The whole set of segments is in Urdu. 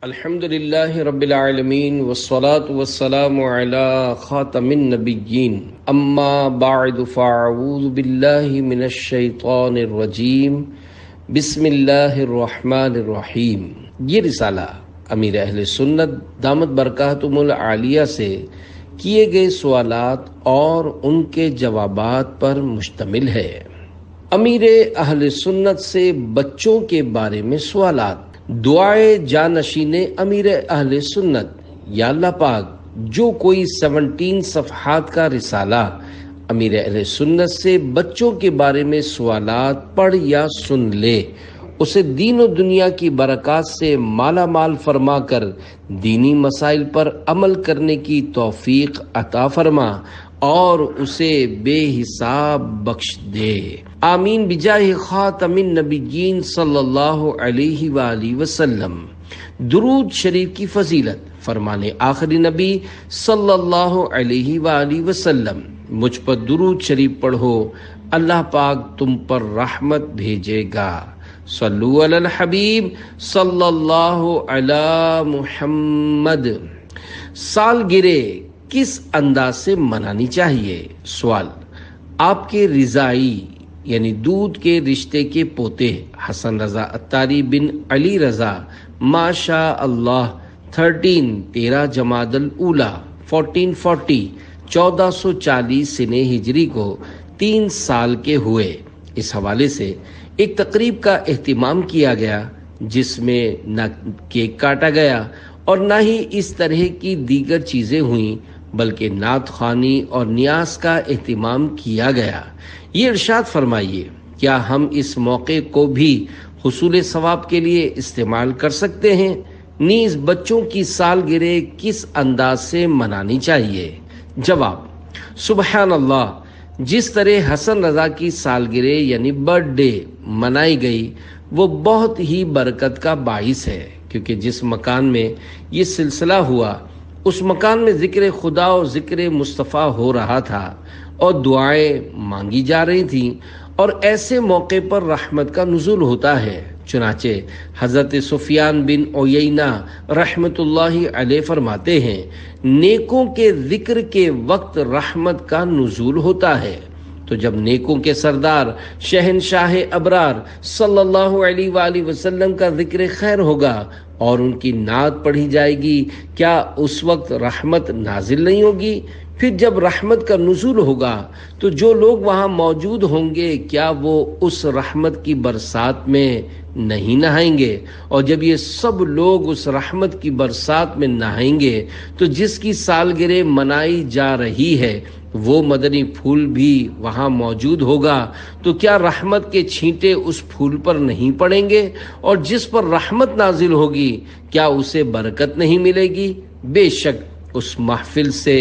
الحمد للہ رب العالمین والصلاة والسلام علی خاتم النبیین اما بعد فاعوذ باللہ من الشیطان الرجیم بسم اللہ الرحمن الرحیم۔ یہ رسالہ امیر اہل سنت دامت برکاتہم العالیہ سے کیے گئے سوالات اور ان کے جوابات پر مشتمل ہے۔ امیر اہل سنت سے بچوں کے بارے میں سوالات۔ دعائے جانشین امیر اہل سنت: یا اللہ پاک، جو کوئی 17 صفحات کا رسالہ امیر اہل سنت سے بچوں کے بارے میں سوالات پڑھ یا سن لے، اسے دین و دنیا کی برکات سے مالا مال فرما کر دینی مسائل پر عمل کرنے کی توفیق عطا فرما اور اسے بے حساب بخش دے، آمین بجاہ خاتم النبیین صلی اللہ علیہ وآلہ وسلم۔ درود شریف کی فضیلت: فرمان آخری نبی صلی اللہ علیہ وآلہ وسلم: مجھ پر درود شریف پڑھو، اللہ پاک تم پر رحمت بھیجے گا۔ صلو علی الحبیب صلی اللہ علی محمد۔ سالگرہ کس انداز سے منانی چاہیے؟ سوال: آپ کے رضائی یعنی دودھ کے رشتے کے پوتے حسن رضا عطاری بن علی رضا ماشاء اللہ 13 جمادی الاولیٰ 1440 1440 سنہ ہجری کو 3 سال کے ہوئے۔ اس حوالے سے ایک تقریب کا اہتمام کیا گیا جس میں نہ کیک کاٹا گیا اور نہ ہی اس طرح کی دیگر چیزیں ہوئیں، بلکہ نعت خوانی اور نیاز کا اہتمام کیا گیا۔ یہ ارشاد فرمائیے، کیا ہم اس موقع کو بھی حصول ثواب کے لیے استعمال کر سکتے ہیں؟ نیز بچوں کی سالگرہ کس انداز سے منانی چاہیے؟ جواب: سبحان اللہ، جس طرح حسن رضا کی سالگرہ یعنی برتھ ڈے منائی گئی وہ بہت ہی برکت کا باعث ہے، کیونکہ جس مکان میں یہ سلسلہ ہوا اس مکان میں ذکر خدا اور ذکر مصطفیٰ ہو رہا تھا اور دعائیں مانگی جا رہی تھیں، اور ایسے موقع پر رحمت کا نزول ہوتا ہے۔ چنانچہ حضرت سفیان بن عیینہ رحمت اللہ علیہ فرماتے ہیں، نیکوں کے ذکر کے وقت رحمت کا نزول ہوتا ہے۔ تو جب نیکوں کے سردار شہنشاہ ابرار صلی اللہ علیہ وآلہ وسلم کا ذکر خیر ہوگا اور ان کی نعت پڑھی جائے گی، کیا اس وقت رحمت نازل نہیں ہوگی؟ پھر جب رحمت کا نزول ہوگا تو جو لوگ وہاں موجود ہوں گے کیا وہ اس رحمت کی برسات میں نہیں نہائیں گے؟ اور جب یہ سب لوگ اس رحمت کی برسات میں نہائیں گے تو جس کی سالگرہ منائی جا رہی ہے وہ مدنی پھول بھی وہاں موجود ہوگا، تو کیا رحمت کے چھینٹے اس پھول پر نہیں پڑیں گے؟ اور جس پر رحمت نازل ہوگی کیا اسے برکت نہیں ملے گی؟ بے شک اس محفل سے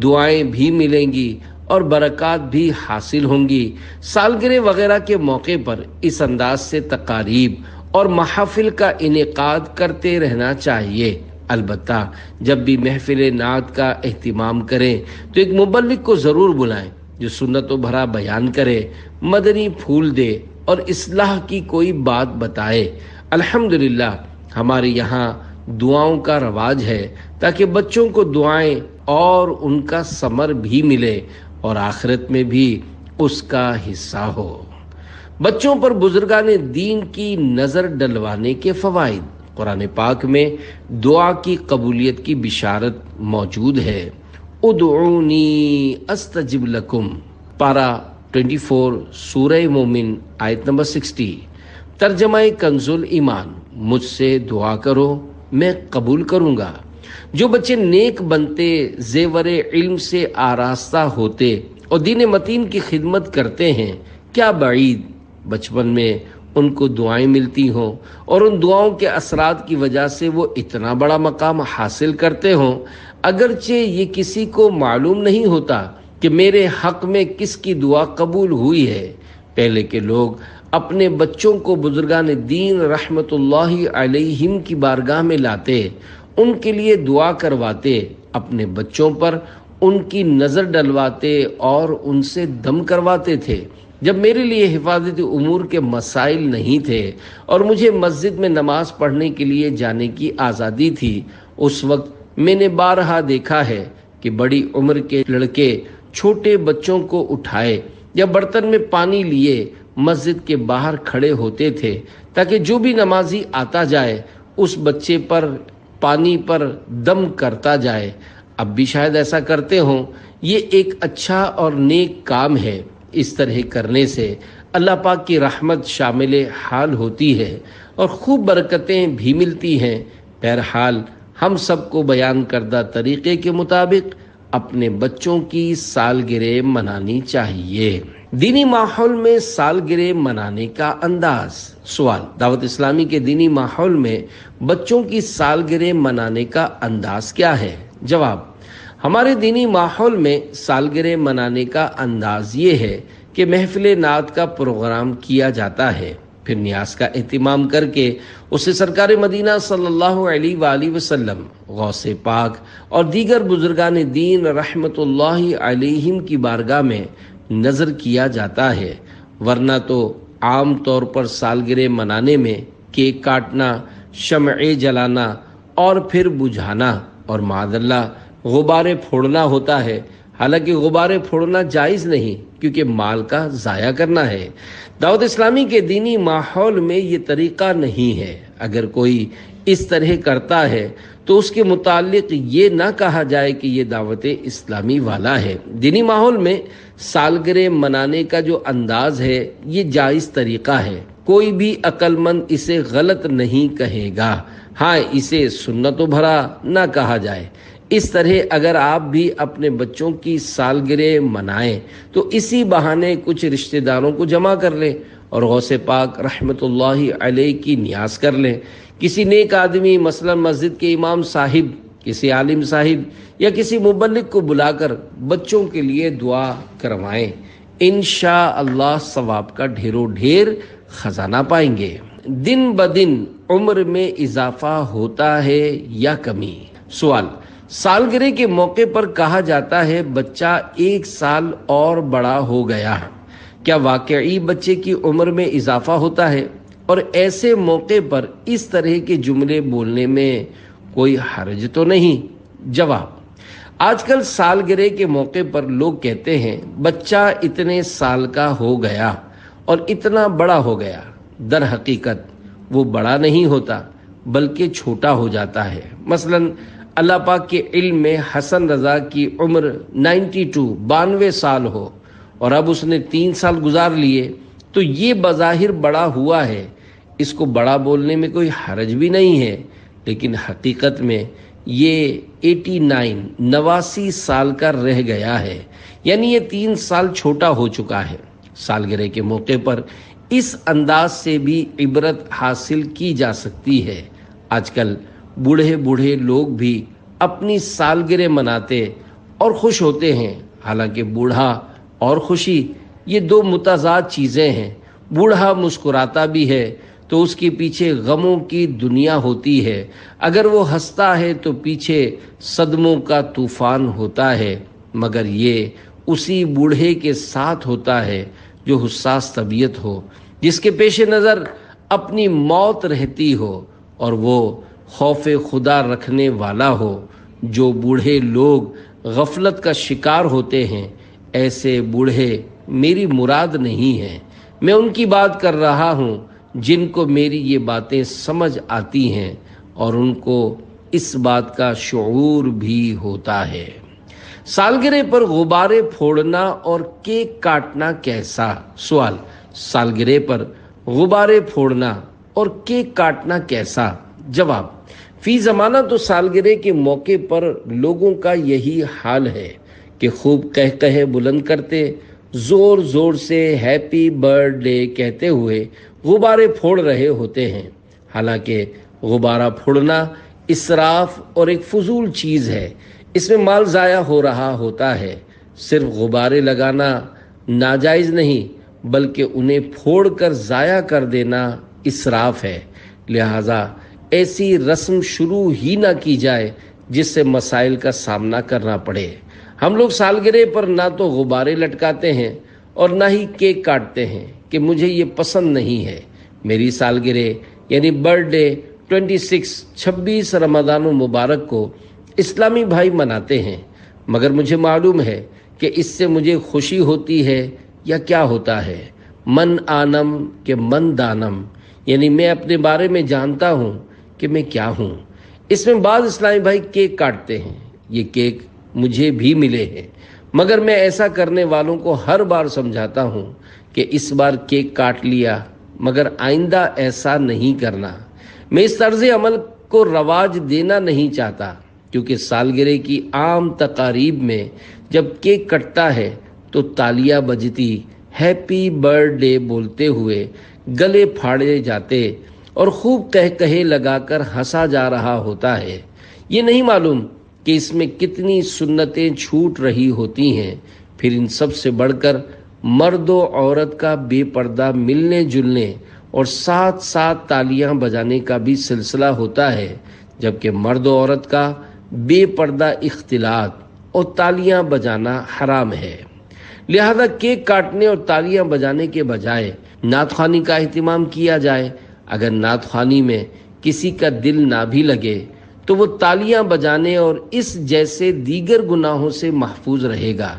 دعائیں بھی ملیں گی اور برکات بھی حاصل ہوں گی۔ سالگرہ وغیرہ کے موقع پر اس انداز سے تقاریب اور محافل کا انعقاد کرتے رہنا چاہیے۔ البتہ جب بھی محفل نعت کا اہتمام کریں تو ایک مبلغ کو ضرور بلائیں جو سنت و بھرا بیان کرے، مدنی پھول دے اور اصلاح کی کوئی بات بتائے۔ الحمدللہ ہمارے یہاں دعاؤں کا رواج ہے تاکہ بچوں کو دعائیں اور ان کا ثمر بھی ملے اور آخرت میں بھی اس کا حصہ ہو۔ بچوں پر بزرگان دین کی نظر ڈلوانے کے فوائد۔ قرآن پاک میں دعا کی قبولیت کی بشارت موجود ہے۔ ادعونی استجب لکم، پارہ 24 سورہ مومن آیت نمبر 60۔ ترجمہ کنز ایمان: مجھ سے دعا کرو میں قبول کروں گا۔ جو بچے نیک بنتے، زیور علم سے آراستہ ہوتے اور دین متین کی خدمت کرتے ہیں، کیا بعید بچپن میں ان کو دعائیں ملتی ہوں اور ان دعاؤں کے اثرات کی وجہ سے وہ اتنا بڑا مقام حاصل کرتے ہوں، اگرچہ یہ کسی کو معلوم نہیں ہوتا کہ میرے حق میں کس کی دعا قبول ہوئی ہے۔ پہلے کے لوگ اپنے بچوں کو بزرگان دین رحمت اللہ علیہم کی بارگاہ میں لاتے، ان کے لیے دعا کرواتے، اپنے بچوں پر ان کی نظر ڈلواتے اور ان سے دم کرواتے تھے۔ جب میرے لیے حفاظتی امور کے مسائل نہیں تھے اور مجھے مسجد میں نماز پڑھنے کے لیے جانے کی آزادی تھی، اس وقت میں نے بارہا دیکھا ہے کہ بڑی عمر کے لڑکے چھوٹے بچوں کو اٹھائے یا برتن میں پانی لیے مسجد کے باہر کھڑے ہوتے تھے تاکہ جو بھی نمازی آتا جائے اس بچے پر پانی پر دم کرتا جائے۔ اب بھی شاید ایسا کرتے ہوں۔ یہ ایک اچھا اور نیک کام ہے۔ اس طرح کرنے سے اللہ پاک کی رحمت شامل حال ہوتی ہے اور خوب برکتیں بھی ملتی ہیں۔ بہرحال ہم سب کو بیان کردہ طریقے کے مطابق اپنے بچوں کی سالگرہ منانی چاہیے۔ دینی ماحول میں سالگرہ منانے کا انداز۔ سوال: دعوت اسلامی کے دینی ماحول میں بچوں کی سالگرہ منانے کا انداز کیا ہے؟ جواب: ہمارے دینی ماحول میں سالگرہ منانے کا انداز یہ ہے کہ محفل نعت کا پروگرام کیا جاتا ہے، پھر نیاز کا اہتمام کر کے اسے سرکار مدینہ صلی اللہ علیہ وآلہ وسلم، غوث پاک اور دیگر بزرگان دین رحمت اللہ علیہم کی بارگاہ میں نظر کیا جاتا ہے، ورنہ تو عام طور پر سالگرہ منانے میں کیک کاٹنا، شمعیں جلانا اور پھر بجھانا اور معاذ اللہ غبارے پھوڑنا ہوتا ہے۔ حالانکہ غبارے پھوڑنا جائز نہیں، کیونکہ مال کا ضائع کرنا ہے۔ دعوت اسلامی کے دینی ماحول میں یہ طریقہ نہیں ہے۔ اگر کوئی اس طرح کرتا ہے تو اس کے متعلق یہ نہ کہا جائے کہ یہ دعوت اسلامی والا ہے۔ دینی ماحول میں سالگرہ منانے کا جو انداز ہے یہ جائز طریقہ ہے، کوئی بھی عقل مند اسے غلط نہیں کہے گا۔ ہاں، اسے سنت و بھرا نہ کہا جائے۔ اس طرح اگر آپ بھی اپنے بچوں کی سالگرہ منائیں تو اسی بہانے کچھ رشتہ داروں کو جمع کر لیں اور غوث پاک رحمت اللہ علیہ کی نیاز کر لیں۔ کسی نیک آدمی، مثلا مسجد کے امام صاحب، کسی عالم صاحب یا کسی مبلغ کو بلا کر بچوں کے لیے دعا کروائیں۔ انشاءاللہ ثواب کا ڈھیروں ڈھیر خزانہ پائیں گے۔ دن بدن عمر میں اضافہ ہوتا ہے یا کمی؟ سوال: سالگرہ کے موقع پر کہا جاتا ہے بچہ 1 سال اور بڑا ہو گیا، کیا واقعی بچے کی عمر میں اضافہ ہوتا ہے؟ اور ایسے موقع پر اس طرح کے جملے بولنے میں کوئی حرج تو نہیں؟ جواب: آج کل سالگرہ کے موقع پر لوگ کہتے ہیں بچہ اتنے سال کا ہو گیا اور اتنا بڑا ہو گیا۔ در حقیقت وہ بڑا نہیں ہوتا بلکہ چھوٹا ہو جاتا ہے۔ مثلا اللہ پاک کے علم میں حسن رضا کی عمر 92 سال ہو اور اب اس نے 3 سال گزار لیے تو یہ بظاہر بڑا ہوا ہے، اس کو بڑا بولنے میں کوئی حرج بھی نہیں ہے، لیکن حقیقت میں یہ 89 سال کا رہ گیا ہے، یعنی یہ 3 سال چھوٹا ہو چکا ہے۔ سالگرہ کے موقع پر اس انداز سے بھی عبرت حاصل کی جا سکتی ہے۔ آج کل بوڑھے لوگ بھی اپنی سالگرہ مناتے اور خوش ہوتے ہیں، حالانکہ بوڑھا اور خوشی یہ 2 متضاد چیزیں ہیں۔ بوڑھا مسکراتا بھی ہے تو اس کے پیچھے غموں کی دنیا ہوتی ہے، اگر وہ ہنستا ہے تو پیچھے صدموں کا طوفان ہوتا ہے، مگر یہ اسی بوڑھے کے ساتھ ہوتا ہے جو حساس طبیعت ہو، جس کے پیش نظر اپنی موت رہتی ہو اور وہ خوف خدا رکھنے والا ہو۔ جو بوڑھے لوگ غفلت کا شکار ہوتے ہیں، ایسے بوڑھے میری مراد نہیں ہیں، میں ان کی بات کر رہا ہوں جن کو میری یہ باتیں سمجھ آتی ہیں اور ان کو اس بات کا شعور بھی ہوتا ہے۔ سالگرہ پر غبارے پھوڑنا اور کیک کاٹنا کیسا؟ سوال: سالگرہ پر غبارے پھوڑنا اور کیک کاٹنا کیسا؟ جواب: فی زمانہ تو سالگرہ کے موقع پر لوگوں کا یہی حال ہے کہ خوب قہقہے بلند کرتے، زور زور سے ہیپی برتھ ڈے کہتے ہوئے غبارے پھوڑ رہے ہوتے ہیں۔ حالانکہ غبارہ پھوڑنا اسراف اور ایک فضول چیز ہے، اس میں مال ضائع ہو رہا ہوتا ہے۔ صرف غبارے لگانا ناجائز نہیں بلکہ انہیں پھوڑ کر ضائع کر دینا اسراف ہے، لہذا ایسی رسم شروع ہی نہ کی جائے جس سے مسائل کا سامنا کرنا پڑے۔ ہم لوگ سالگرہ پر نہ تو غبارے لٹکاتے ہیں اور نہ ہی کیک کاٹتے ہیں کہ مجھے یہ پسند نہیں ہے۔ میری سالگرہ یعنی برتھ ڈے 26 رمضان المبارک کو اسلامی بھائی مناتے ہیں، مگر مجھے معلوم ہے کہ اس سے مجھے خوشی ہوتی ہے یا کیا ہوتا ہے۔ من آنم کہ من دانم، یعنی میں اپنے بارے میں جانتا ہوں کہ میں کیا ہوں۔ اس میں بعض اسلامی بھائی کیک کاٹتے ہیں، یہ کیک مجھے بھی ملے ہیں، مگر میں ایسا کرنے والوں کو ہر بار سمجھاتا ہوں کہ اس بار کیک کاٹ لیا مگر آئندہ ایسا نہیں کرنا۔ میں اس طرز عمل کو رواج دینا نہیں چاہتا، کیونکہ سالگرہ کی عام تقاریب میں جب کیک کٹتا ہے تو تالیاں بجتی، ہیپی برتھ ڈے بولتے ہوئے گلے پھاڑے جاتے اور خوب کہے لگا کر ہنسا جا رہا ہوتا ہے۔ یہ نہیں معلوم کہ اس میں کتنی سنتیں چھوٹ رہی ہوتی ہیں۔ پھر ان سب سے بڑھ کر مرد و عورت کا بے پردہ ملنے جلنے اور ساتھ ساتھ تالیاں بجانے کا بھی سلسلہ ہوتا ہے، جبکہ مرد و عورت کا بے پردہ اختلاط اور تالیاں بجانا حرام ہے۔ لہذا کیک کاٹنے اور تالیاں بجانے کے بجائے نعت خوانی کا اہتمام کیا جائے۔ اگر نعت خوانی میں کسی کا دل نہ بھی لگے تو وہ تالیاں بجانے اور اس جیسے دیگر گناہوں سے محفوظ رہے گا۔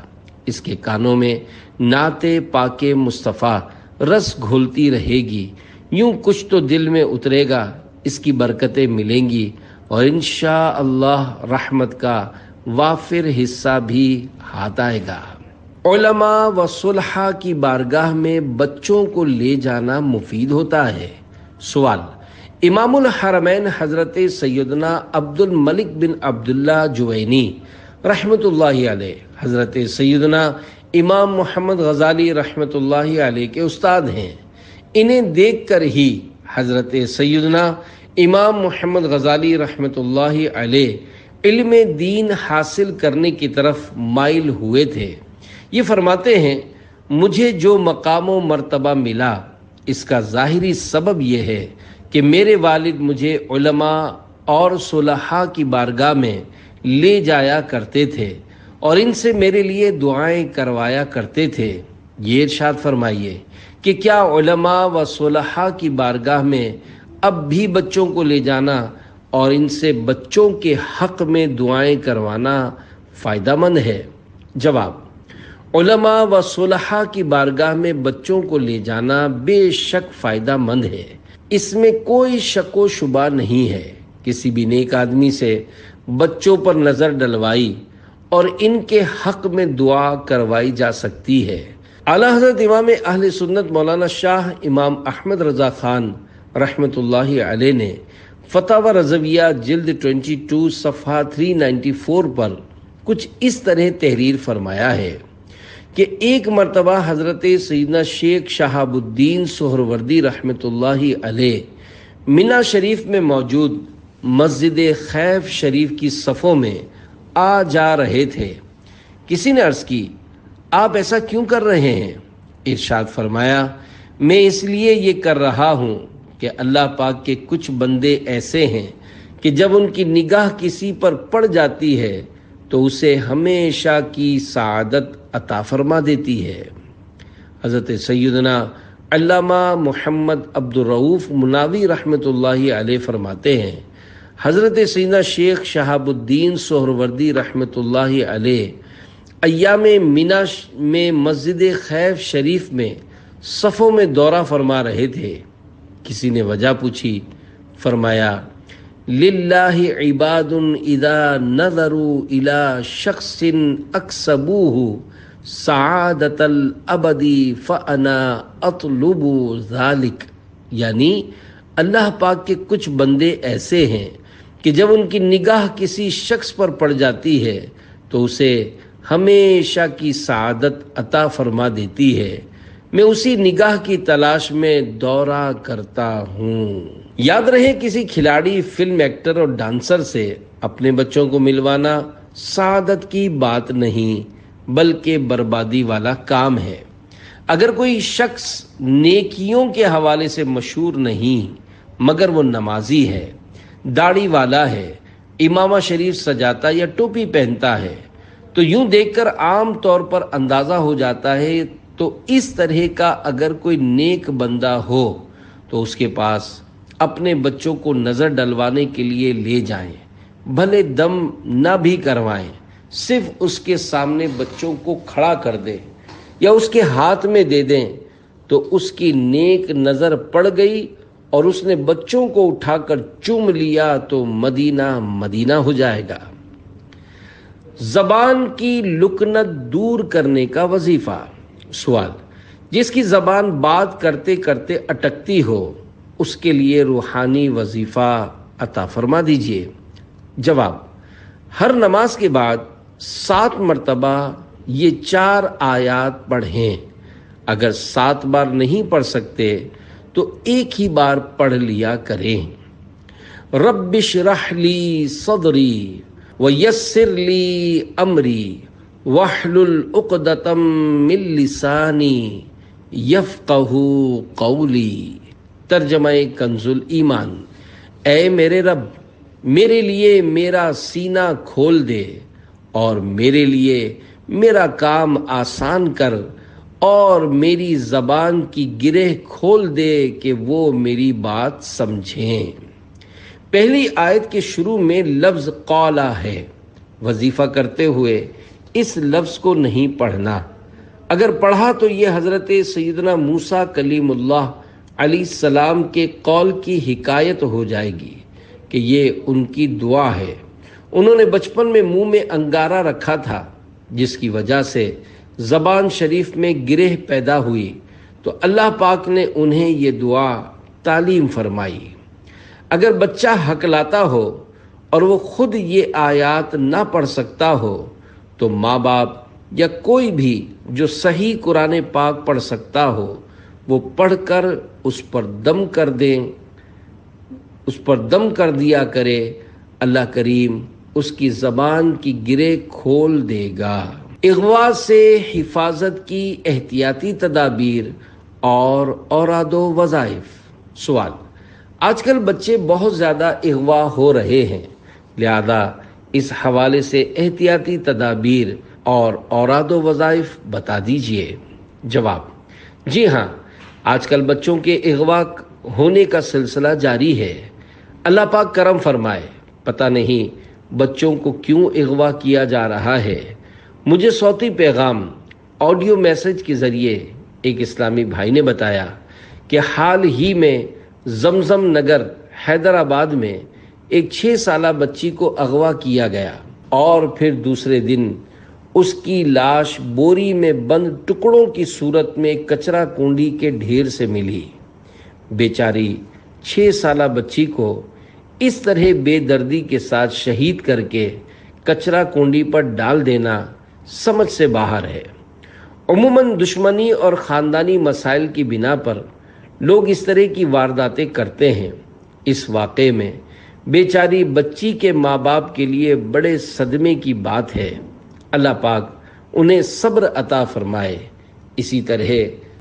اس کے کانوں میں نعت پاک مصطفیٰ رس گھولتی رہے گی، یوں کچھ تو دل میں اترے گا، اس کی برکتیں ملیں گی اور انشاءاللہ رحمت کا وافر حصہ بھی ہاتھ آئے گا۔ علماء و صلحاء کی بارگاہ میں بچوں کو لے جانا مفید ہوتا ہے؟ سوال: امام الحرمین حضرت سیدنا عبد الملک بن عبداللہ جوینی رحمۃ اللہ علیہ، حضرت سیدنا امام محمد غزالی رحمۃ اللہ علیہ کے استاد ہیں۔ انہیں دیکھ کر ہی حضرت سیدنا امام محمد غزالی رحمۃ اللہ علیہ علم دین حاصل کرنے کی طرف مائل ہوئے تھے۔ یہ فرماتے ہیں، مجھے جو مقام و مرتبہ ملا اس کا ظاہری سبب یہ ہے کہ میرے والد مجھے علماء اور صلحاء کی بارگاہ میں لے جایا کرتے تھے اور ان سے میرے لیے دعائیں کروایا کرتے تھے۔ یہ ارشاد فرمائیے کہ کیا علماء و صلحاء کی بارگاہ میں اب بھی بچوں کو لے جانا اور ان سے بچوں کے حق میں دعائیں کروانا فائدہ مند ہے؟ جواب: علماء و صلحاء کی بارگاہ میں بچوں کو لے جانا بے شک فائدہ مند ہے، اس میں کوئی شک و شبہ نہیں ہے۔ کسی بھی نیک آدمی سے بچوں پر نظر ڈلوائی اور ان کے حق میں دعا کروائی جا سکتی ہے۔ اعلیٰ حضرت امام اہل سنت مولانا شاہ امام احمد رضا خان رحمۃ اللہ علیہ نے فتاوی رضویہ جلد 22 صفحہ 394 پر کچھ اس طرح تحریر فرمایا ہے کہ ایک مرتبہ حضرت سیدنا شیخ شہاب الدین سہروردی رحمۃ اللہ علیہ منا شریف میں موجود مسجد خیف شریف کی صفوں میں آ جا رہے تھے۔ کسی نے عرض کی، آپ ایسا کیوں کر رہے ہیں؟ ارشاد فرمایا، میں اس لیے یہ کر رہا ہوں کہ اللہ پاک کے کچھ بندے ایسے ہیں کہ جب ان کی نگاہ کسی پر پڑ جاتی ہے تو اسے ہمیشہ کی سعادت عطا فرما دیتی ہے۔ حضرت سیدنا علامہ محمد عبد الرؤوف مناوی رحمۃ اللہ علیہ فرماتے ہیں، حضرت سیدنا شیخ شہاب الدین سہروردی رحمۃ اللہ علیہ ایام منا میں مسجد خیف شریف میں صفوں میں دورہ فرما رہے تھے۔ کسی نے وجہ پوچھی، فرمایا، للہ عباد اذا نظروا الى شخص اکسبوہ سعادت الابدی فانا اطلب ذلک، یعنی اللہ پاک کے کچھ بندے ایسے ہیں کہ جب ان کی نگاہ کسی شخص پر پڑ جاتی ہے تو اسے ہمیشہ کی سعادت عطا فرما دیتی ہے۔ میں اسی نگاہ کی تلاش میں دورہ کرتا ہوں۔ یاد رہے، کسی کھلاڑی، فلم ایکٹر اور ڈانسر سے اپنے بچوں کو ملوانا سعادت کی بات نہیں بلکہ بربادی والا کام ہے۔ اگر کوئی شخص نیکیوں کے حوالے سے مشہور نہیں مگر وہ نمازی ہے، داڑھی والا ہے، امامہ شریف سجاتا یا ٹوپی پہنتا ہے، تو یوں دیکھ کر عام طور پر اندازہ ہو جاتا ہے تو اس طرح کا اگر کوئی نیک بندہ ہو تو اس کے پاس اپنے بچوں کو نظر ڈلوانے کے لیے لے جائیں، بھلے دم نہ بھی کروائیں، صرف اس کے سامنے بچوں کو کھڑا کر دیں یا اس کے ہاتھ میں دے دیں تو اس کی نیک نظر پڑ گئی اور اس نے بچوں کو اٹھا کر چوم لیا تو مدینہ مدینہ ہو جائے گا۔ زبان کی لکنت دور کرنے کا وظیفہ۔ سوال: جس کی زبان بات کرتے کرتے اٹکتی ہو اس کے لیے روحانی وظیفہ عطا فرما دیجیے۔ جواب: ہر نماز کے بعد 7 مرتبہ یہ 4 آیات پڑھیں۔ اگر 7 بار نہیں پڑھ سکتے تو ایک ہی بار پڑھ لیا کریں۔ رب اشرح لی صدری ویسر لی امری واحلل عقدۃ من لسانی یفقہوا قولی۔ ترجمہ کنز الایمان: اے میرے رب، میرے لیے میرا سینہ کھول دے اور میرے لیے میرا کام آسان کر اور میری زبان کی گرہ کھول دے کہ وہ میری بات سمجھیں۔ پہلی آیت کے شروع میں لفظ قولا ہے۔ وظیفہ کرتے ہوئے اس لفظ کو نہیں پڑھنا، اگر پڑھا تو یہ حضرت سیدنا موسیٰ کلیم اللہ علیہ السلام کے قول کی حکایت ہو جائے گی کہ یہ ان کی دعا ہے۔ انہوں نے بچپن میں منہ میں انگارہ رکھا تھا جس کی وجہ سے زبان شریف میں گرہ پیدا ہوئی، تو اللہ پاک نے انہیں یہ دعا تعلیم فرمائی۔ اگر بچہ ہکلاتا ہو اور وہ خود یہ آیات نہ پڑھ سکتا ہو تو ماں باپ یا کوئی بھی جو صحیح قرآن پاک پڑھ سکتا ہو وہ پڑھ کر اس پر دم کر دیا کرے۔ اللہ کریم اس کی زبان کی گرہ کھول دے گا۔ اغوا سے حفاظت کی احتیاطی تدابیر اور اوراد و وظائف۔ سوال: آج کل بچے بہت زیادہ اغوا ہو رہے ہیں، لہذا اس حوالے سے احتیاطی تدابیر اور اوراد و وظائف بتا دیجیے۔ جواب: جی ہاں، آج کل بچوں کے اغوا ہونے کا سلسلہ جاری ہے۔ اللہ پاک کرم فرمائے، پتہ نہیں بچوں کو کیوں اغوا کیا جا رہا ہے۔ مجھے صوتی پیغام آڈیو میسج کے ذریعے ایک اسلامی بھائی نے بتایا کہ حال ہی میں زمزم نگر حیدرآباد میں ایک 6 سالہ بچی کو اغوا کیا گیا اور پھر دوسرے دن اس کی لاش بوری میں بند ٹکڑوں کی صورت میں کچرا کنڈی کے ڈھیر سے ملی۔ بیچاری 6 سالہ بچی کو اس طرح بے دردی کے ساتھ شہید کر کے کچرا کنڈی پر ڈال دینا سمجھ سے باہر ہے۔ عموماً دشمنی اور خاندانی مسائل کی بنا پر لوگ اس طرح کی وارداتیں کرتے ہیں۔ اس واقعے میں بیچاری بچی کے ماں باپ کے لیے بڑے صدمے کی بات ہے۔ اللہ پاک انہیں صبر عطا فرمائے۔ اسی طرح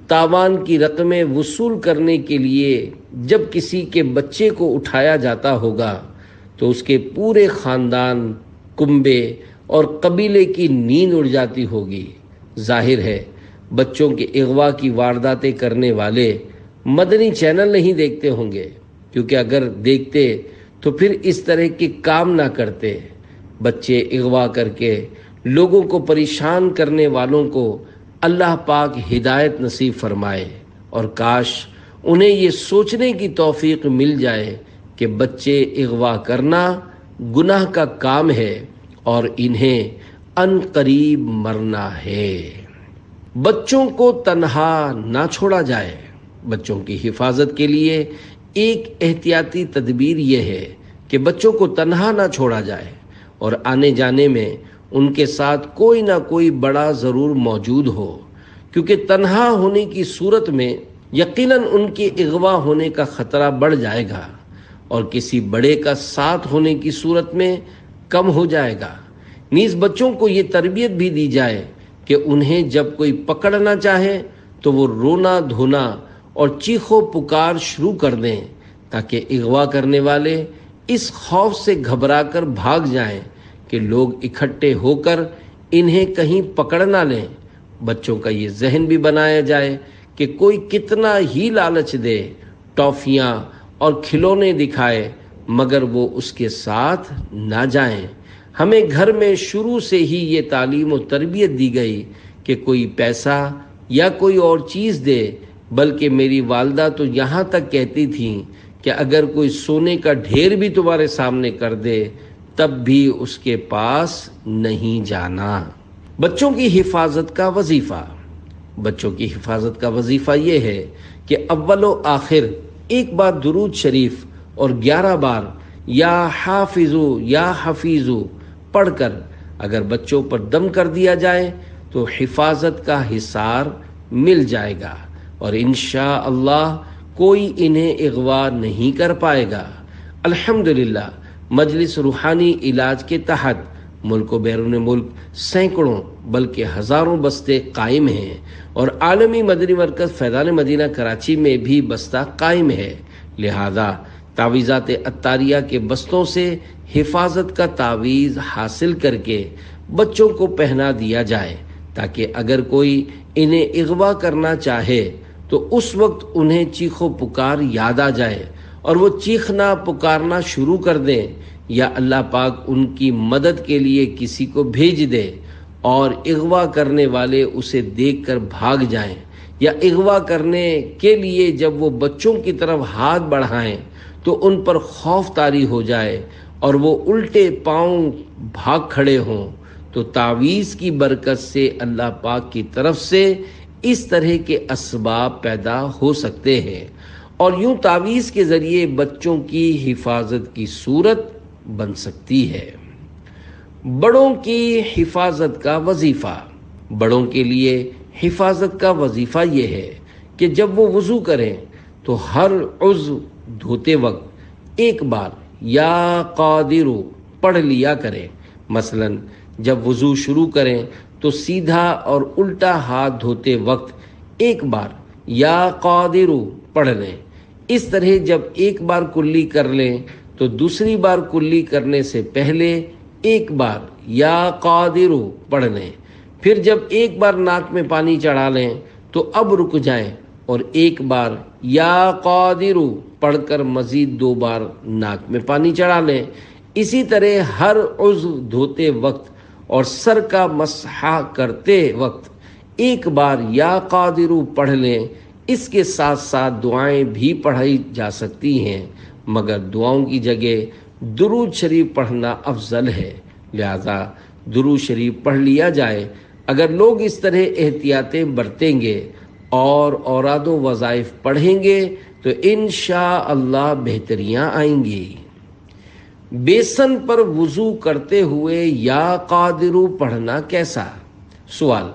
تاوان کی رقمیں وصول کرنے کے لیے جب کسی کے بچے کو اٹھایا جاتا ہوگا تو اس کے پورے خاندان، کنبے اور قبیلے کی نیند اڑ جاتی ہوگی۔ ظاہر ہے بچوں کے اغوا کی وارداتیں کرنے والے مدنی چینل نہیں دیکھتے ہوں گے، کیونکہ اگر دیکھتے تو پھر اس طرح کے کام نہ کرتے۔ بچے اغوا کر کے لوگوں کو پریشان کرنے والوں کو اللہ پاک ہدایت نصیب فرمائے، اور کاش انہیں یہ سوچنے کی توفیق مل جائے کہ بچے اغوا کرنا گناہ کا کام ہے اور انہیں ان قریب مرنا ہے۔ بچوں کو تنہا نہ چھوڑا جائے۔ بچوں کی حفاظت کے لیے ایک احتیاطی تدبیر یہ ہے کہ بچوں کو تنہا نہ چھوڑا جائے اور آنے جانے میں ان کے ساتھ کوئی نہ کوئی بڑا ضرور موجود ہو، کیونکہ تنہا ہونے کی صورت میں یقیناً ان کے اغوا ہونے کا خطرہ بڑھ جائے گا اور کسی بڑے کا ساتھ ہونے کی صورت میں کم ہو جائے گا۔ نیز بچوں کو یہ تربیت بھی دی جائے کہ انہیں جب کوئی پکڑنا چاہے تو وہ رونا دھونا اور چیخو پکار شروع کر دیں، تاکہ اغوا کرنے والے اس خوف سے گھبرا کر بھاگ جائیں کہ لوگ اکٹھے ہو کر انہیں کہیں پکڑ نہ لیں، بچوں کا یہ ذہن بھی بنایا جائے کہ کوئی کتنا ہی لالچ دے، ٹافیاں اور کھلونے دکھائے، مگر وہ اس کے ساتھ نہ جائیں۔ ہمیں گھر میں شروع سے ہی یہ تعلیم و تربیت دی گئی کہ کوئی پیسہ یا کوئی اور چیز دے، بلکہ میری والدہ تو یہاں تک کہتی تھیں کہ اگر کوئی سونے کا ڈھیر بھی تمہارے سامنے کر دے تب بھی اس کے پاس نہیں جانا۔ بچوں کی حفاظت کا وظیفہ۔ بچوں کی حفاظت کا وظیفہ یہ ہے کہ اول و آخر ایک بار درود شریف اور 11 بار یا حافظو یا حفیظو پڑھ کر اگر بچوں پر دم کر دیا جائے تو حفاظت کا حصار مل جائے گا اور انشاءاللہ کوئی انہیں اغوا نہیں کر پائے گا۔ الحمدللہ مجلس روحانی علاج کے تحت ملک و بیرون ملک سینکڑوں بلکہ ہزاروں بستے قائم ہیں اور عالمی مدنی مرکز فیضان مدینہ کراچی میں بھی بستہ قائم ہے، لہذا تعویذات عطاریہ کے بستوں سے حفاظت کا تعویذ حاصل کر کے بچوں کو پہنا دیا جائے تاکہ اگر کوئی انہیں اغوا کرنا چاہے تو اس وقت انہیں چیخ و پکار یاد آ جائے اور وہ چیخنا پکارنا شروع کر دیں، یا اللہ پاک ان کی مدد کے لیے کسی کو بھیج دے اور اغوا کرنے والے اسے دیکھ کر بھاگ جائیں، یا اغوا کرنے کے لیے جب وہ بچوں کی طرف ہاتھ بڑھائیں تو ان پر خوف طاری ہو جائے اور وہ الٹے پاؤں بھاگ کھڑے ہوں، تو تعویذ کی برکت سے اللہ پاک کی طرف سے اس طرح کے اسباب پیدا ہو سکتے ہیں اور یوں تعویذ کے ذریعے بچوں کی حفاظت کی صورت بن سکتی ہے۔ بڑوں کی حفاظت کا وظیفہ۔ بڑوں کے لیے حفاظت کا وظیفہ یہ ہے کہ جب وہ وضو کریں تو ہر عضو دھوتے وقت ایک بار یا قادر پڑھ لیا کریں۔ مثلا جب وضو شروع کریں تو سیدھا اور الٹا ہاتھ دھوتے وقت ایک بار یا قادر پڑھ لیں۔ اس طرح جب ایک بار کلی کر لیں تو دوسری بار کلی کرنے سے پہلے ایک بار یا قادر پڑھ لیں۔ پھر جب ایک بار ناک میں پانی چڑھا لیں تو اب رک جائیں اور ایک بار یا قادر پڑھ کر مزید 2 بار ناک میں پانی چڑھا لیں۔ اسی طرح ہر عضو دھوتے وقت اور سر کا مسح کرتے وقت ایک بار یا قادر پڑھ لیں۔ اس کے ساتھ ساتھ دعائیں بھی پڑھی جا سکتی ہیں، مگر دعاؤں کی جگہ درود شریف پڑھنا افضل ہے، لہذا درود شریف پڑھ لیا جائے۔ اگر لوگ اس طرح احتیاطیں برتیں گے اور اوراد و وظائف پڑھیں گے تو انشاءاللہ بہتریاں آئیں گی۔ بیسن پر وضو کرتے ہوئے یا قادر پڑھنا کیسا؟ سوال: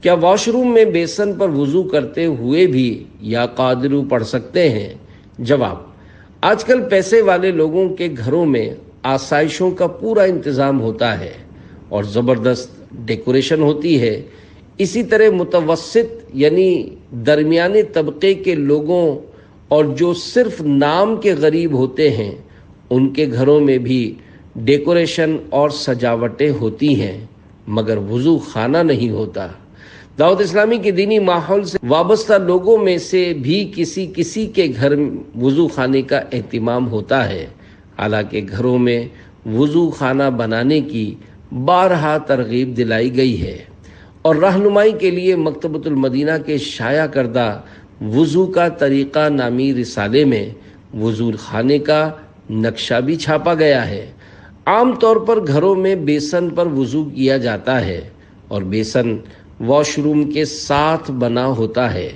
کیا واش روم میں بیسن پر وضو کرتے ہوئے بھی یا قادر پڑھ سکتے ہیں؟ جواب: آج کل پیسے والے لوگوں کے گھروں میں آسائشوں کا پورا انتظام ہوتا ہے اور زبردست ڈیکوریشن ہوتی ہے۔ اسی طرح متوسط یعنی درمیانے طبقے کے لوگوں اور جو صرف نام کے غریب ہوتے ہیں ان کے گھروں میں بھی ڈیکوریشن اور سجاوٹیں ہوتی ہیں، مگر وضو خانہ نہیں ہوتا۔ دعوت اسلامی کے دینی ماحول سے وابستہ لوگوں میں سے بھی کسی کے گھر وضو خانے کا اہتمام ہوتا ہے، حالانکہ گھروں میں وضو خانہ بنانے کی بارہا ترغیب دلائی گئی ہے اور رہنمائی کے لیے مکتبۃ المدینہ کے شائع کردہ وضو کا طریقہ نامی رسالے میں وضو خانے کا نقشہ بھی چھاپا گیا ہے۔ عام طور پر گھروں میں بیسن پر وضو کیا جاتا ہے اور بیسن واش روم کے ساتھ بنا ہوتا ہے۔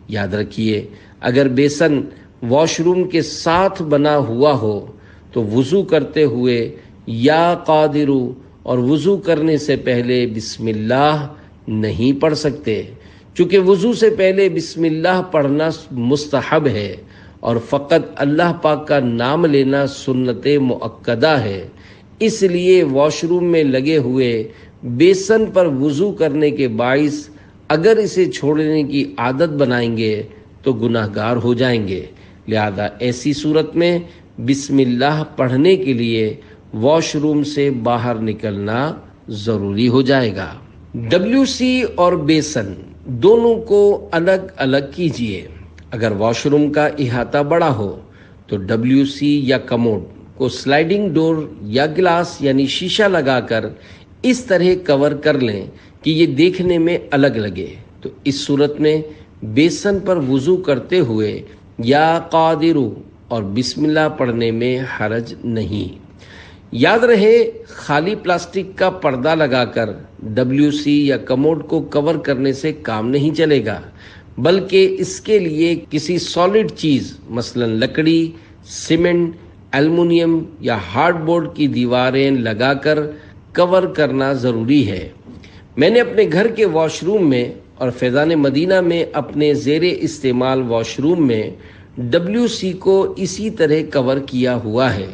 یاد رکھیے، اگر بیسن واش روم کے ساتھ بنا ہوا ہو تو وضو کرتے ہوئے یا قادر اور وضو کرنے سے پہلے بسم اللہ نہیں پڑھ سکتے، چونکہ وضو سے پہلے بسم اللہ پڑھنا مستحب ہے اور فقط اللہ پاک کا نام لینا سنت مؤکدہ ہے۔ اس لیے واش روم میں لگے ہوئے بیسن پر وضو کرنے کے باعث اگر اسے چھوڑنے کی عادت بنائیں گے تو گناہ گار ہو جائیں گے، لہذا ایسی صورت میں بسم اللہ پڑھنے کے لیے واش روم سے باہر نکلنا ضروری ہو جائے گا۔ WC اور بیسن دونوں کو الگ الگ کیجیے۔ اگر واش روم کا احاطہ بڑا ہو تو WC یا کموڈ کو سلائیڈنگ ڈور یا گلاس یعنی شیشہ لگا کر اس طرح کور کر لیں کہ یہ دیکھنے میں الگ لگے، تو اس صورت میں بیسن پر وضو کرتے ہوئے یا قادرو اور بسم اللہ پڑھنے میں حرج نہیں۔ یاد رہے، خالی پلاسٹک کا پردہ لگا کر WC یا کموڈ کو کور کرنے سے کام نہیں چلے گا، بلکہ اس کے لیے کسی سالڈ چیز مثلا لکڑی، سیمنٹ، ایلومینیم یا ہارڈ بورڈ کی دیواریں لگا کر کور کرنا ضروری ہے۔ میں نے اپنے گھر کے واش روم میں اور فیضان مدینہ میں اپنے زیر استعمال واش روم میں WC کو اسی طرح کور کیا ہوا ہے۔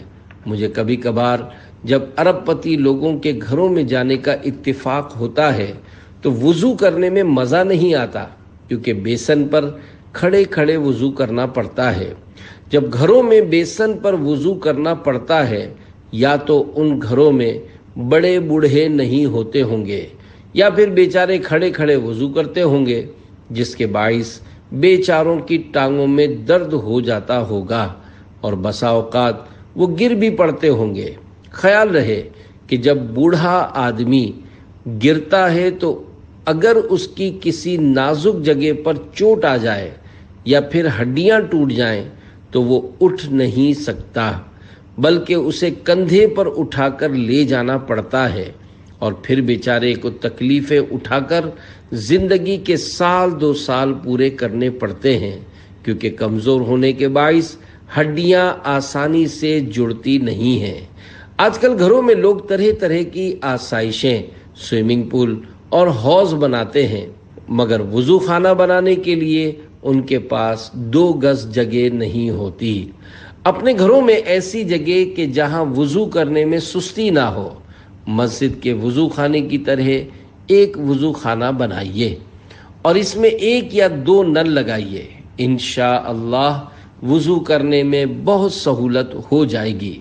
مجھے کبھی کبھار جب ارب پتی لوگوں کے گھروں میں جانے کا اتفاق ہوتا ہے تو وضو کرنے میں مزہ نہیں آتا، کیونکہ بیسن پر کھڑے کھڑے وضو کرنا پڑتا ہے۔ جب گھروں میں بیسن پر وضو کرنا پڑتا ہے، یا تو ان گھروں میں بڑے بوڑھے نہیں ہوتے ہوں گے یا پھر بیچارے کھڑے کھڑے وضو کرتے ہوں گے، جس کے باعث بیچاروں کی ٹانگوں میں درد ہو جاتا ہوگا اور بسا اوقات وہ گر بھی پڑتے ہوں گے۔ خیال رہے کہ جب بوڑھا آدمی گرتا ہے تو اگر اس کی کسی نازک جگہ پر چوٹ آ جائے یا پھر ہڈیاں ٹوٹ جائیں تو وہ اٹھ نہیں سکتا، بلکہ اسے کندھے پر اٹھا کر لے جانا پڑتا ہے، اور پھر بیچارے کو تکلیفیں اٹھا کر زندگی کے 2 سال پورے کرنے پڑتے ہیں، کیونکہ کمزور ہونے کے باعث ہڈیاں آسانی سے جڑتی نہیں ہیں۔ آج کل گھروں میں لوگ طرح طرح کی آسائشیں، سوئمنگ پول اور حوض بناتے ہیں، مگر وضو خانہ بنانے کے لیے ان کے پاس 2 گز جگہ نہیں ہوتی۔ اپنے گھروں میں ایسی جگہ کہ جہاں وضو کرنے میں سستی نہ ہو، مسجد کے وضو خانے کی طرح ایک وضو خانہ بنائیے اور اس میں 1 یا 2 نل لگائیے۔ انشاءاللہ وضو کرنے میں بہت سہولت ہو جائے گی۔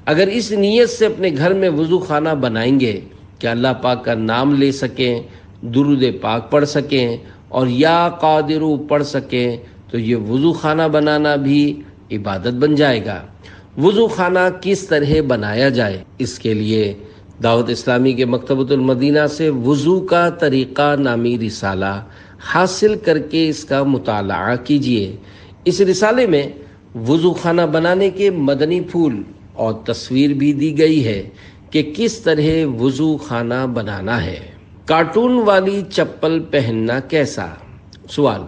اگر اس نیت سے اپنے گھر میں وضو خانہ بنائیں گے کہ اللہ پاک کا نام لے سکیں، درود پاک پڑھ سکیں اور یا قادرو پڑھ سکیں، تو یہ وضو خانہ بنانا بھی عبادت بن جائے گا۔ وضو خانہ کس طرح بنایا جائے، اس کے لیے دعوت اسلامی کے مکتبۃ المدینہ سے وضو کا طریقہ نامی رسالہ حاصل کر کے اس کا مطالعہ کیجیے۔ اس رسالے میں وضو خانہ بنانے کے مدنی پھول اور تصویر بھی دی گئی ہے کہ کس طرح وضو خانہ بنانا ہے۔ کارٹون والی چپل پہننا کیسا؟ سوال: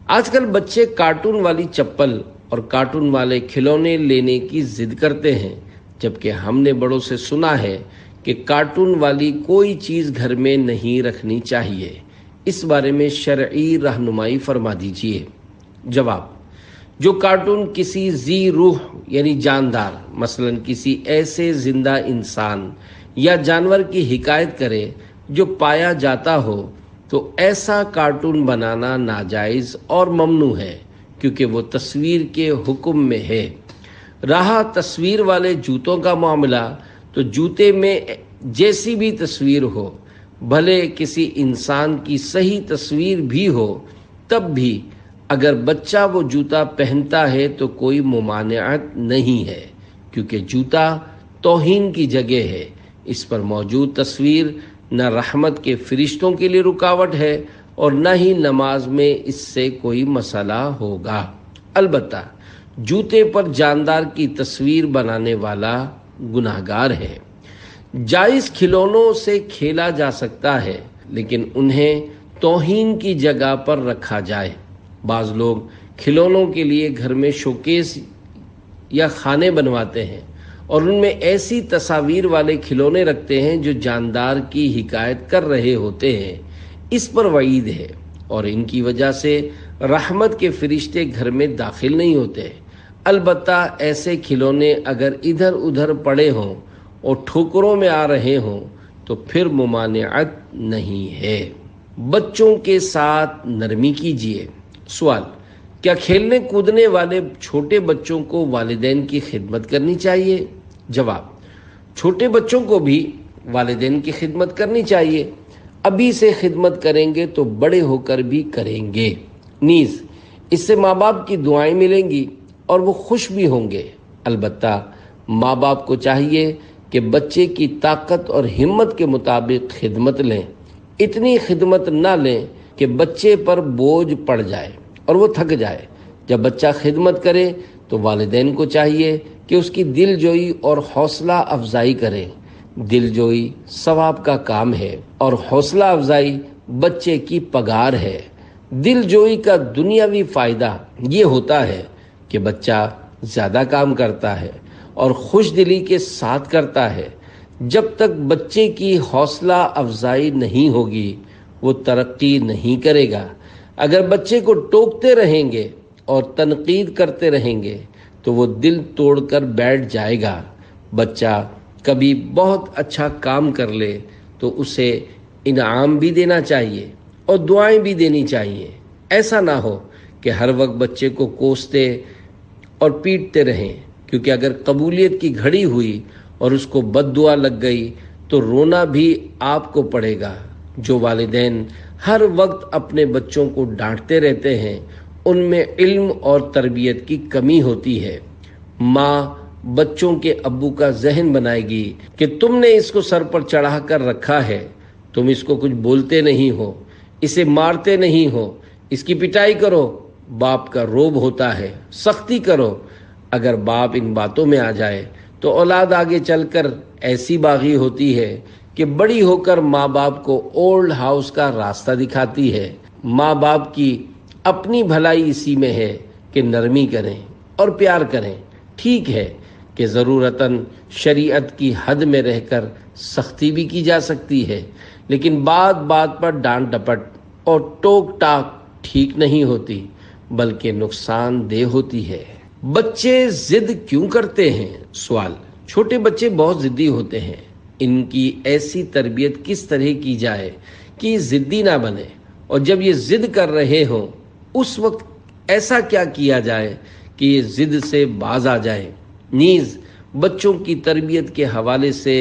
آج کل بچے کارٹون والی چپل اور کارٹون والے کھلونے لینے کی ضد کرتے ہیں، جبکہ ہم نے بڑوں سے سنا ہے کہ کارٹون والی کوئی چیز گھر میں نہیں رکھنی چاہیے۔ اس بارے میں شرعی رہنمائی فرما دیجیے۔ جواب: جو کارٹون کسی ذی روح یعنی جاندار، مثلا کسی ایسے زندہ انسان یا جانور کی حکایت کرے جو پایا جاتا ہو، تو ایسا کارٹون بنانا ناجائز اور ممنوع ہے، کیونکہ وہ تصویر کے حکم میں ہے۔ رہا تصویر والے جوتوں کا معاملہ، تو جوتے میں جیسی بھی تصویر ہو، بھلے کسی انسان کی صحیح تصویر بھی ہو، تب بھی اگر بچہ وہ جوتا پہنتا ہے تو کوئی ممانعت نہیں ہے، کیونکہ جوتا توہین کی جگہ ہے۔ اس پر موجود تصویر نہ رحمت کے فرشتوں کے لیے رکاوٹ ہے اور نہ ہی نماز میں اس سے کوئی مسئلہ ہوگا۔ البتہ جوتے پر جاندار کی تصویر بنانے والا گناہگار ہے۔ جائز کھلونوں سے کھیلا جا سکتا ہے، لیکن انہیں توہین کی جگہ پر رکھا جائے۔ بعض لوگ کھلونوں کے لیے گھر میں شوکیس یا خانے بنواتے ہیں اور ان میں ایسی تصاویر والے کھلونے رکھتے ہیں جو جاندار کی حکایت کر رہے ہوتے ہیں۔ اس پر وعید ہے اور ان کی وجہ سے رحمت کے فرشتے گھر میں داخل نہیں ہوتے۔ البتہ ایسے کھلونے اگر ادھر ادھر پڑے ہوں اور ٹھوکروں میں آ رہے ہوں تو پھر ممانعت نہیں ہے۔ بچوں کے ساتھ نرمی کیجیے۔ سوال: کیا کھیلنے کودنے والے چھوٹے بچوں کو والدین کی خدمت کرنی چاہیے؟ جواب: چھوٹے بچوں کو بھی والدین کی خدمت کرنی چاہیے۔ ابھی سے خدمت کریں گے تو بڑے ہو کر بھی کریں گے، نیز اس سے ماں باپ کی دعائیں ملیں گی اور وہ خوش بھی ہوں گے۔ البتہ ماں باپ کو چاہیے کہ بچے کی طاقت اور ہمت کے مطابق خدمت لیں، اتنی خدمت نہ لیں کہ بچے پر بوجھ پڑ جائے اور وہ تھک جائے۔ جب بچہ خدمت کرے تو والدین کو چاہیے کہ اس کی دل جوئی اور حوصلہ افزائی کریں۔ دل جوئی ثواب کا کام ہے اور حوصلہ افزائی بچے کی پگار ہے۔ دل جوئی کا دنیاوی فائدہ یہ ہوتا ہے کہ بچہ زیادہ کام کرتا ہے اور خوش دلی کے ساتھ کرتا ہے۔ جب تک بچے کی حوصلہ افزائی نہیں ہوگی وہ ترقی نہیں کرے گا۔ اگر بچے کو ٹوکتے رہیں گے اور تنقید کرتے رہیں گے تو وہ دل توڑ کر بیٹھ جائے گا۔ بچہ کبھی بہت اچھا کام کر لے تو اسے انعام بھی دینا چاہیے اور دعائیں بھی دینی چاہیے۔ ایسا نہ ہو کہ ہر وقت بچے کو کوستے اور پیٹتے رہیں، کیونکہ اگر قبولیت کی گھڑی ہوئی اور اس کو بد دعا لگ گئی تو رونا بھی آپ کو پڑے گا۔ جو والدین ہر وقت اپنے بچوں کو ڈانٹتے رہتے ہیں ان میں علم اور تربیت کی کمی ہوتی ہے۔ ماں بچوں کے ابو کا ذہن بنائے گی کہ تم نے اس کو سر پر چڑھا کر رکھا ہے، تم اس کو کچھ بولتے نہیں ہو، اسے مارتے نہیں ہو، اس کی پٹائی کرو۔ باپ کا روب ہوتا ہے، سختی کرو۔ اگر باپ ان باتوں میں آ جائے تو اولاد آگے چل کر ایسی باغی ہوتی ہے کہ بڑی ہو کر ماں باپ کو اولڈ ہاؤس کا راستہ دکھاتی ہے۔ ماں باپ کی اپنی بھلائی اسی میں ہے کہ نرمی کریں اور پیار کریں۔ ٹھیک ہے کہ ضرورتاً شریعت کی حد میں رہ کر سختی بھی کی جا سکتی ہے، لیکن بات بات پر ڈانٹ ڈپٹ اور ٹوک ٹاک ٹھیک نہیں ہوتی بلکہ نقصان دہ ہوتی ہے۔ بچے ضد کیوں کرتے ہیں؟ سوال۔ چھوٹے بچے بہت ضدی ہوتے ہیں۔ ان کی ایسی تربیت کس طرح کی جائے کہ یہ ضدی نہ بنے، اور جب یہ ضد کر رہے ہوں اس وقت ایسا کیا کیا جائے کہ یہ ضد سے باز آ جائیں؟ نیز بچوں کی تربیت کے حوالے سے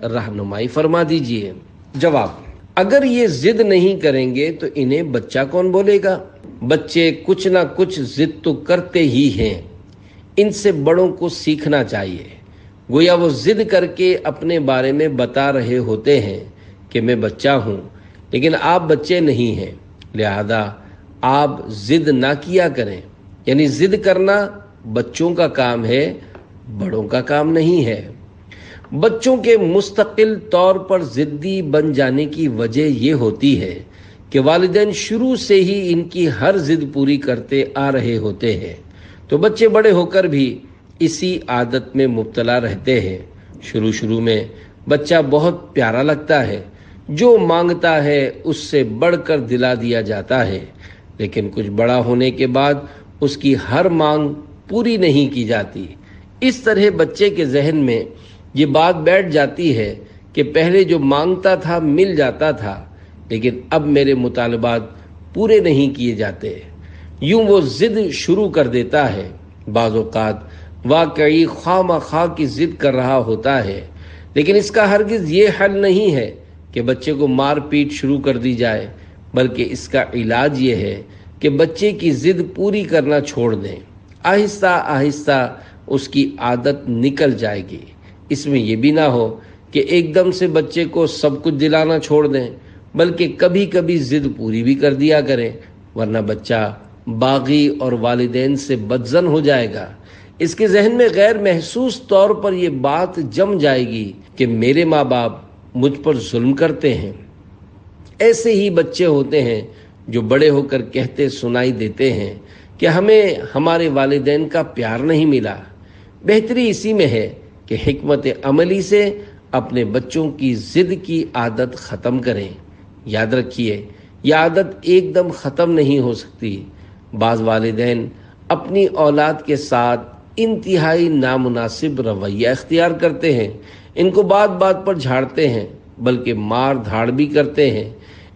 رہنمائی فرما دیجیے۔ جواب: اگر یہ ضد نہیں کریں گے تو انہیں بچہ کون بولے گا؟ بچے کچھ نہ کچھ ضد تو کرتے ہی ہیں۔ ان سے بڑوں کو سیکھنا چاہیے۔ گویا وہ ضد کر کے اپنے بارے میں بتا رہے ہوتے ہیں کہ میں بچہ ہوں، لیکن آپ بچے نہیں ہیں، لہذا آپ ضد نہ کیا کریں۔ یعنی ضد کرنا بچوں کا کام ہے، بڑوں کا کام نہیں ہے۔ بچوں کے مستقل طور پر ضدی بن جانے کی وجہ یہ ہوتی ہے کہ والدین شروع سے ہی ان کی ہر ضد پوری کرتے آ رہے ہوتے ہیں، تو بچے بڑے ہو کر بھی اسی عادت میں مبتلا رہتے ہیں۔ شروع میں بچہ بہت پیارا لگتا ہے، جو مانگتا ہے اس سے بڑھ کر دلا دیا جاتا ہے، لیکن کچھ بڑا ہونے کے بعد اس کی ہر مانگ پوری نہیں کی جاتی۔ اس طرح بچے کے ذہن میں یہ بات بیٹھ جاتی ہے کہ پہلے جو مانگتا تھا مل جاتا تھا، لیکن اب میرے مطالبات پورے نہیں کیے جاتے۔ یوں وہ ضد شروع کر دیتا ہے۔ بعض اوقات واقعی خواہ مخواہ کی ضد کر رہا ہوتا ہے، لیکن اس کا ہرگز یہ حل نہیں ہے کہ بچے کو مار پیٹ شروع کر دی جائے، بلکہ اس کا علاج یہ ہے کہ بچے کی ضد پوری کرنا چھوڑ دیں۔ آہستہ آہستہ اس کی عادت نکل جائے گی۔ اس میں یہ بھی نہ ہو کہ ایک دم سے بچے کو سب کچھ دلانا چھوڑ دیں، بلکہ کبھی کبھی ضد پوری بھی کر دیا کریں، ورنہ بچہ باغی اور والدین سے بدظن ہو جائے گا۔ اس کے ذہن میں غیر محسوس طور پر یہ بات جم جائے گی کہ میرے ماں باپ مجھ پر ظلم کرتے ہیں۔ ایسے ہی بچے ہوتے ہیں جو بڑے ہو کر کہتے سنائی دیتے ہیں کہ ہمیں ہمارے والدین کا پیار نہیں ملا۔ بہتری اسی میں ہے کہ حکمت عملی سے اپنے بچوں کی ضد کی عادت ختم کریں۔ یاد رکھیے، یہ عادت ایک دم ختم نہیں ہو سکتی۔ بعض والدین اپنی اولاد کے ساتھ انتہائی نامناسب رویہ اختیار کرتے ہیں، ان کو بات بات پر جھاڑتے ہیں، بلکہ مار دھاڑ بھی کرتے ہیں۔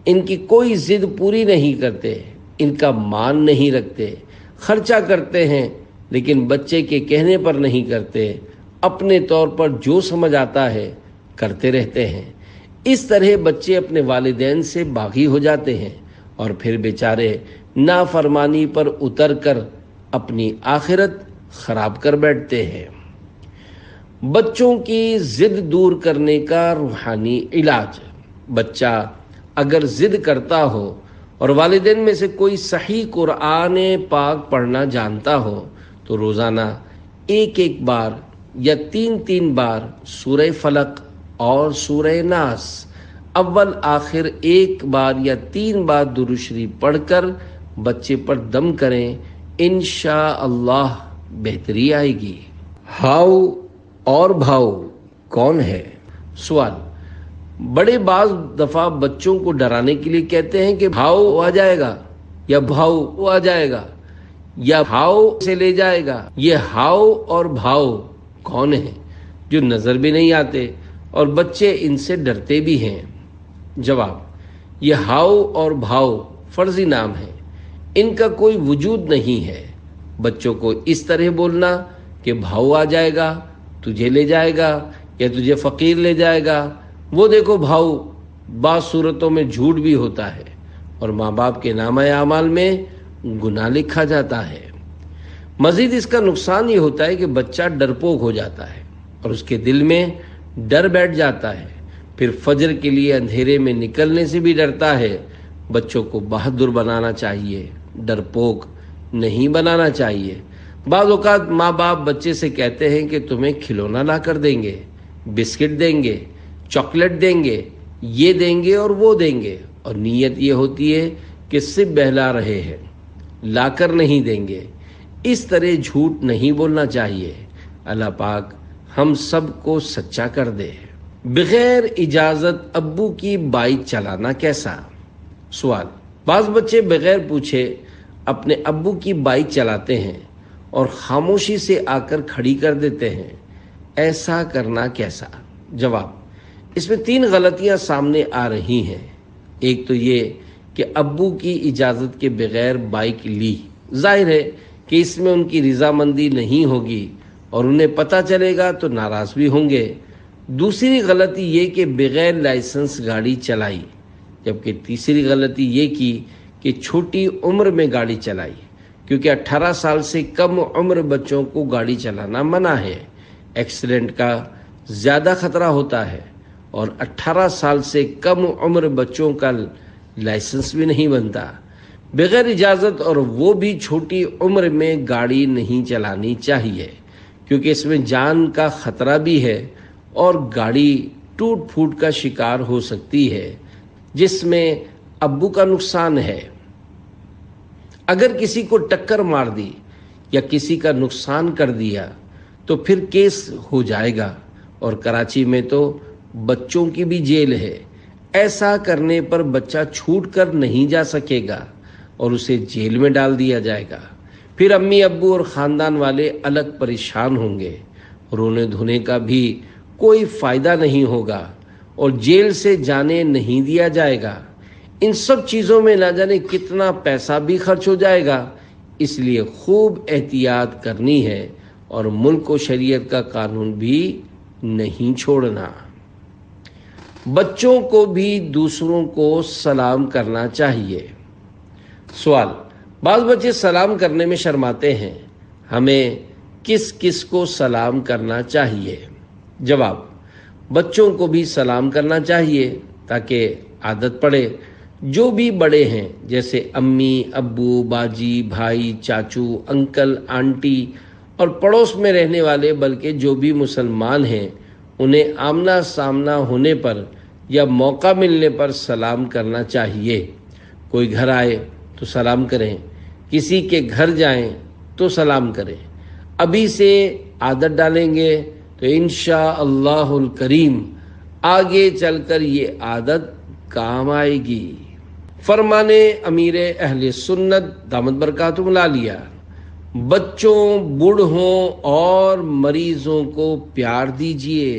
ان کی کوئی ضد پوری نہیں کرتے، ان کا مان نہیں رکھتے، خرچہ کرتے ہیں لیکن بچے کے کہنے پر نہیں کرتے، اپنے طور پر جو سمجھ آتا ہے کرتے رہتے ہیں۔ اس طرح بچے اپنے والدین سے باغی ہو جاتے ہیں اور پھر بیچارے نافرمانی پر اتر کر اپنی آخرت خراب کر بیٹھتے ہیں۔ بچوں کی ضد دور کرنے کا روحانی علاج۔ بچہ اگر ضد کرتا ہو اور والدین میں سے کوئی صحیح قرآن پاک پڑھنا جانتا ہو تو روزانہ ایک بار یا تین بار سورہ فلق اور سورہ ناس اول آخر ایک بار یا 3 بار درود شریف پڑھ کر بچے پر دم کریں، انشاءاللہ بہتری آئے گی۔ ہاؤ اور بھاؤ کون ہے؟ سوال۔ بڑے بعض دفعہ بچوں کو ڈرانے کے لیے کہتے ہیں کہ بھاؤ آ جائے گا یا بھاؤ آ جائے گا یا بھاؤ سے لے جائے گا۔ یہ ہاؤ اور بھاؤ کون ہے جو نظر بھی نہیں آتے اور بچے ان سے ڈرتے بھی ہیں؟ جواب: یہ ہاؤ اور بھاؤ فرضی نام ہے، ان کا کوئی وجود نہیں ہے۔ بچوں کو اس طرح بولنا کہ بھاؤ آ جائے گا، تجھے لے جائے گا یا تجھے فقیر لے جائے گا، وہ دیکھو بھاؤ بعض صورتوں میں جھوٹ بھی ہوتا ہے اور ماں باپ کے نامہ اعمال میں گناہ لکھا جاتا ہے۔ مزید اس کا نقصان یہ ہوتا ہے کہ بچہ ڈرپوک ہو جاتا ہے اور اس کے دل میں ڈر بیٹھ جاتا ہے، پھر فجر کے لیے اندھیرے میں نکلنے سے بھی ڈرتا ہے۔ بچوں کو بہادر بنانا چاہیے، ڈرپوک نہیں بنانا چاہیے۔ بعض اوقات ماں باپ بچے سے کہتے ہیں کہ تمہیں کھلونا لا کر دیں گے، بسکٹ دیں گے، چاکلیٹ دیں گے، یہ دیں گے اور وہ دیں گے، اور نیت یہ ہوتی ہے کہ صرف بہلا رہے ہیں، لا کر نہیں دیں گے۔ اس طرح جھوٹ نہیں بولنا چاہیے۔ اللہ پاک ہم سب کو سچا کر دے۔ بغیر اجازت ابو کی بائک چلانا کیسا؟ سوال۔ بعض بچے بغیر پوچھے اپنے ابو کی بائک چلاتے ہیں اور خاموشی سے آ کر کھڑی کر دیتے ہیں، ایسا کرنا کیسا؟ جواب: اس میں 3 غلطیاں سامنے آ رہی ہیں۔ ایک تو یہ کہ ابو کی اجازت کے بغیر بائک لی، ظاہر ہے کہ اس میں ان کی رضامندی نہیں ہوگی اور انہیں پتہ چلے گا تو ناراض بھی ہوں گے۔ دوسری غلطی یہ کہ بغیر لائسنس گاڑی چلائی، جبکہ تیسری غلطی یہ کی کہ چھوٹی عمر میں گاڑی چلائی، کیونکہ 18 سال سے کم عمر بچوں کو گاڑی چلانا منع ہے۔ ایکسیڈنٹ کا زیادہ خطرہ ہوتا ہے اور 18 سال سے کم عمر بچوں کا لائسنس بھی نہیں بنتا۔ بغیر اجازت اور وہ بھی چھوٹی عمر میں گاڑی نہیں چلانی چاہیے، کیونکہ اس میں جان کا خطرہ بھی ہے اور گاڑی ٹوٹ پھوٹ کا شکار ہو سکتی ہے، جس میں ابو کا نقصان ہے۔ اگر کسی کو ٹکر مار دی یا کسی کا نقصان کر دیا تو پھر کیس ہو جائے گا، اور کراچی میں تو بچوں کی بھی جیل ہے۔ ایسا کرنے پر بچہ چھوٹ کر نہیں جا سکے گا اور اسے جیل میں ڈال دیا جائے گا۔ پھر امی ابو اور خاندان والے الگ پریشان ہوں گے، رونے دھونے کا بھی کوئی فائدہ نہیں ہوگا اور جیل سے جانے نہیں دیا جائے گا۔ ان سب چیزوں میں نہ جانے کتنا پیسہ بھی خرچ ہو جائے گا، اس لیے خوب احتیاط کرنی ہے اور ملک و شریعت کا قانون بھی نہیں چھوڑنا۔ بچوں کو بھی دوسروں کو سلام کرنا چاہیے۔ سوال۔ بعض بچے سلام کرنے میں شرماتے ہیں، ہمیں کس کس کو سلام کرنا چاہیے؟ جواب: بچوں کو بھی سلام کرنا چاہیے تاکہ عادت پڑے۔ جو بھی بڑے ہیں جیسے امی ابو باجی بھائی چاچو انکل آنٹی اور پڑوس میں رہنے والے، بلکہ جو بھی مسلمان ہیں، انہیں آمنا سامنا ہونے پر یا موقع ملنے پر سلام کرنا چاہیے۔ کوئی گھر آئے تو سلام کریں، کسی کے گھر جائیں تو سلام کریں۔ ابھی سے عادت ڈالیں گے تو انشاءاللہ الکریم آگے چل کر یہ عادت کام آئے گی۔ فرمانے امیر اہل سنت دامت برکاتہم العالیہ: بچوں، بوڑھوں اور مریضوں کو پیار دیجیے۔